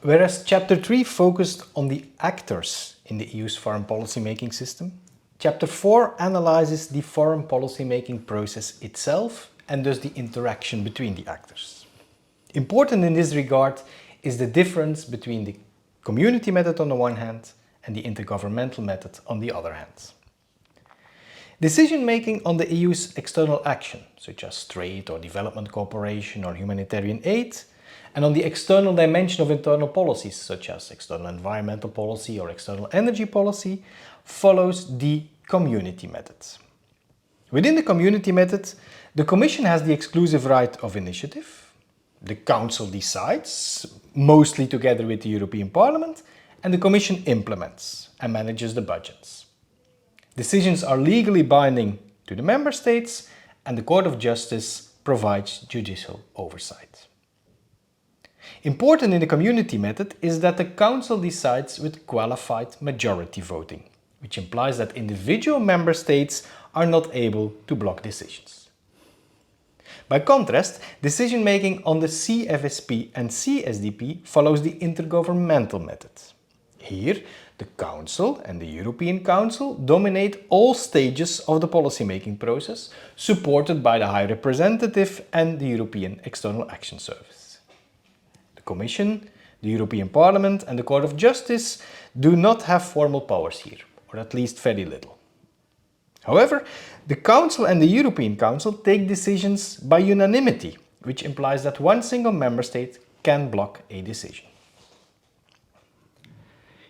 Whereas Chapter 3 focused on the actors in the EU's foreign policy making system, Chapter 4 analyzes the foreign policy making process itself and thus the interaction between the actors. Important in this regard is the difference between the community method on the one hand and the intergovernmental method on the other hand. Decision-making on the EU's external action, such as trade or development cooperation or humanitarian aid, and on the external dimension of internal policies, such as external environmental policy or external energy policy, follows the community method. Within the community method, the Commission has the exclusive right of initiative. The Council decides, mostly together with the European Parliament, and the Commission implements and manages the budgets. Decisions are legally binding to the Member States, and the Court of Justice provides judicial oversight. Important in the community method is that the Council decides with qualified majority voting, which implies that individual Member States are not able to block decisions. By contrast, decision-making on the CFSP and CSDP follows the intergovernmental method. Here, the Council and the European Council dominate all stages of the policy-making process, supported by the High Representative and the European External Action Service. The Commission, the European Parliament and the Court of Justice do not have formal powers here, or at least very little. However, the Council and the European Council take decisions by unanimity, which implies that one single Member State can block a decision.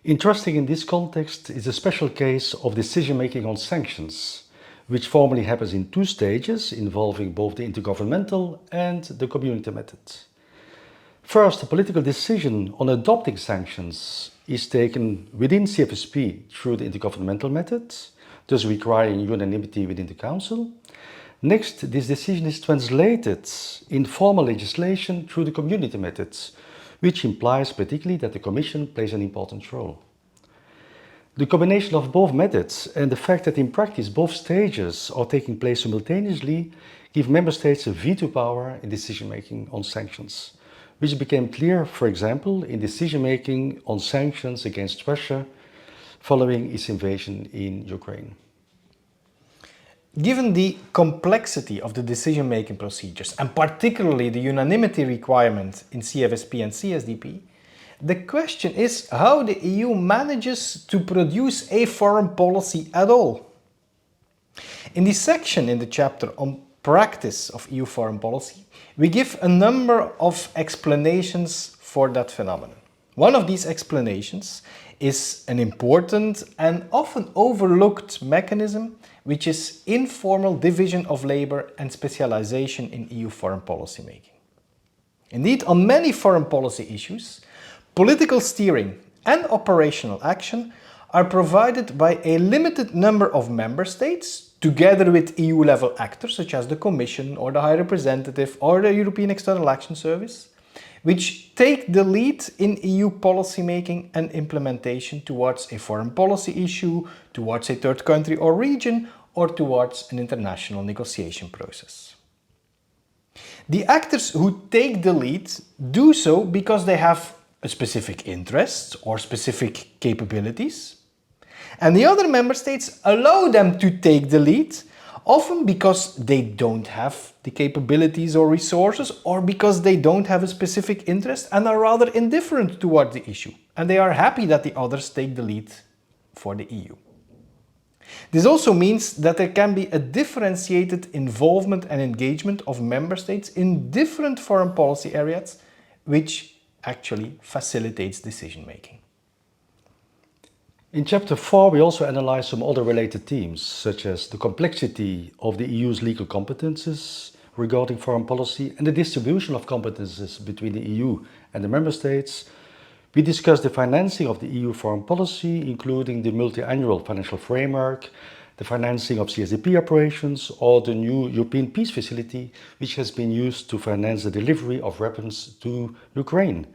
Interesting in this context is a special case of decision-making on sanctions, which formally happens in two stages involving both the intergovernmental and the community method. First, the political decision on adopting sanctions is taken within CFSP through the intergovernmental method, thus requiring unanimity within the Council. Next, this decision is translated in formal legislation through the community method, which implies particularly that the Commission plays an important role. The combination of both methods and the fact that in practice both stages are taking place simultaneously give Member States a veto power in decision-making on sanctions, which became clear, for example, in decision-making on sanctions against Russia following its invasion in Ukraine. Given the complexity of the decision-making procedures, and particularly the unanimity requirement in CFSP and CSDP, the question is how the EU manages to produce a foreign policy at all. In this section in the chapter on practice of EU foreign policy, we give a number of explanations for that phenomenon. One of these explanations is an important and often overlooked mechanism, which is informal division of labor and specialization in EU foreign policy making. Indeed, on many foreign policy issues, political steering and operational action are provided by a limited number of member states, together with EU-level actors such as the Commission or the High Representative or the European External Action Service, which take the lead in EU policy making and implementation towards a foreign policy issue, towards a third country or region, or towards an international negotiation process. The actors who take the lead do so because they have a specific interest or specific capabilities, and the other member states allow them to take the lead, often because they don't have the capabilities or resources, or because they don't have a specific interest and are rather indifferent toward the issue, and they are happy that the others take the lead for the EU. This also means that there can be a differentiated involvement and engagement of member states in different foreign policy areas, which actually facilitates decision-making. In Chapter 4 we also analyze some other related themes, such as the complexity of the EU's legal competences regarding foreign policy and the distribution of competences between the EU and the Member States. We discuss the financing of the EU foreign policy, including the multi-annual financial framework, the financing of CSDP operations, or the new European Peace Facility, which has been used to finance the delivery of weapons to Ukraine.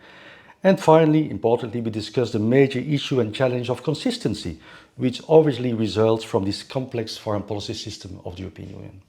And finally, importantly, we discuss the major issue and challenge of consistency, which obviously results from this complex foreign policy system of the European Union.